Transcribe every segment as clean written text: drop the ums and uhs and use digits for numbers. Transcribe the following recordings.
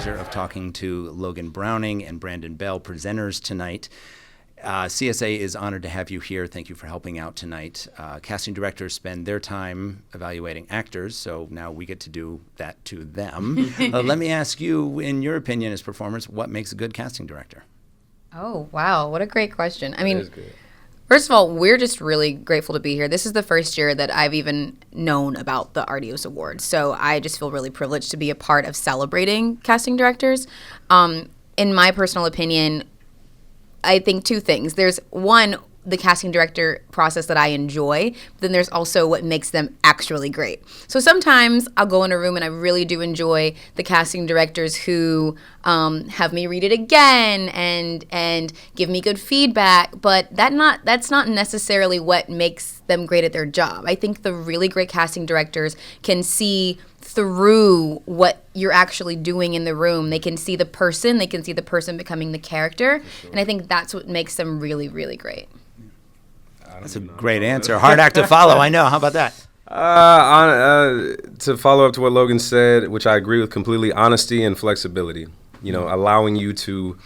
pleasure of talking to Logan Browning and Brandon Bell, presenters tonight. CSA is honored to have you here. Thank you for helping out tonight. Casting directors spend their time evaluating actors, so now we get to do that to them. Let me ask you, in your opinion as performers, what makes a good casting director? Oh, wow. What a great question. I mean, first of all, we're just really grateful to be here. This is the first year that I've even known about the Artios Awards, so I just feel really privileged to be a part of celebrating casting directors. In my personal opinion, I think two things. There's one, the casting director process that I enjoy, but then there's also what makes them actually great. So sometimes I'll go in a room and I really do enjoy the casting directors who have me read it again and give me good feedback, but that's not necessarily what makes them great at their job. I think the really great casting directors can see through what you're actually doing in the room. They can see the person becoming the character, sure. And I think that's what makes them really, really great. That's a great answer. Hard act to follow, I know. How about that? To follow up to what Logan said, which I agree with completely, honesty and flexibility. You know, allowing you to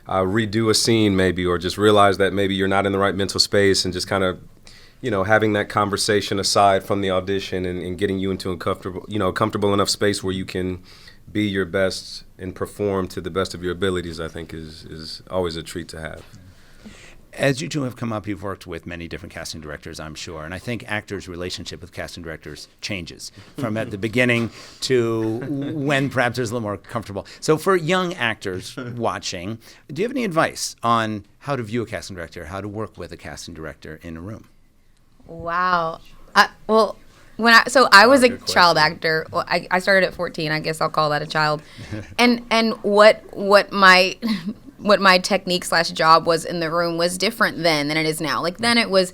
redo a scene maybe, or just realize that maybe you're not in the right mental space, and just kind of, you know, having that conversation aside from the audition and getting you into a comfortable enough space where you can be your best and perform to the best of your abilities, I think is always a treat to have. As you two have come up, you've worked with many different casting directors, I'm sure, and I think actors' relationship with casting directors changes from at the beginning to when perhaps there's a little more comfortable. So for young actors watching, do you have any advice on how to view a casting director, how to work with a casting director in a room? Wow. I was a child actor. Well, I started at 14. I guess I'll call that a child. And what my technique / job was in the room was different then than it is now. Like then it was,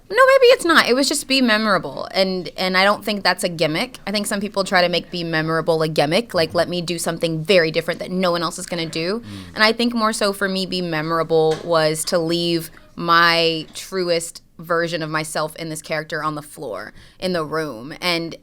no, maybe it's not. It was just be memorable. And I don't think that's a gimmick. I think some people try to make be memorable a gimmick. Like, let me do something very different that no one else is going to do. And I think more so for me, be memorable was to leave my truest version of myself in this character on the floor, in the room, and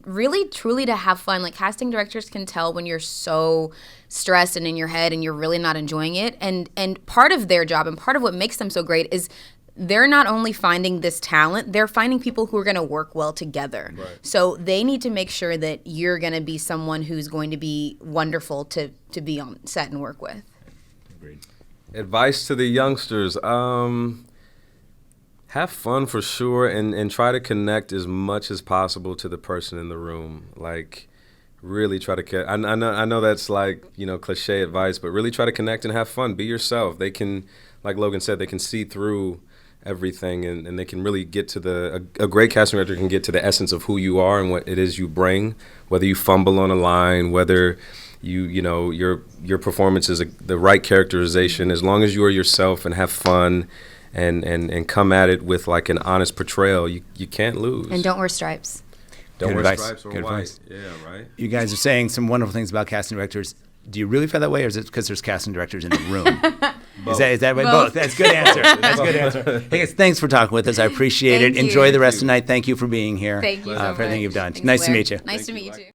really truly to have fun. Like, casting directors can tell when you're so stressed and in your head and you're really not enjoying it, and part of their job and part of what makes them so great is they're not only finding this talent, they're finding people who are going to work well together. Right. So they need to make sure that you're going to be someone who's going to be wonderful to be on set and work with. Agreed. Advice to the youngsters: have fun for sure, and try to connect as much as possible to the person in the room. Like, really try to I know that's like, you know, cliche advice, but really try to connect and have fun. Be yourself. They can, like Logan said, they can see through everything, and they can really get to a great casting director can get to the essence of who you are and what it is you bring, whether you fumble on a line, whether you know your performance is the right characterization. As long as you are yourself and have fun and come at it with like an honest portrayal, you can't lose. And don't wear stripes. Don't Good wear advice. stripes or Good white. advice. Yeah, right. You guys are saying some wonderful things about casting directors. Do you really feel that way, or is it because there's casting directors in the room? Is that way? Both. That's a good answer. That's a good answer. Hey guys, thanks for talking with us. I appreciate it. Thank you. Enjoy the rest of the night. Thank you for being here. Thank you so for everything much. you've done. Thanks, Nice to Blair. meet you. Nice to meet you too.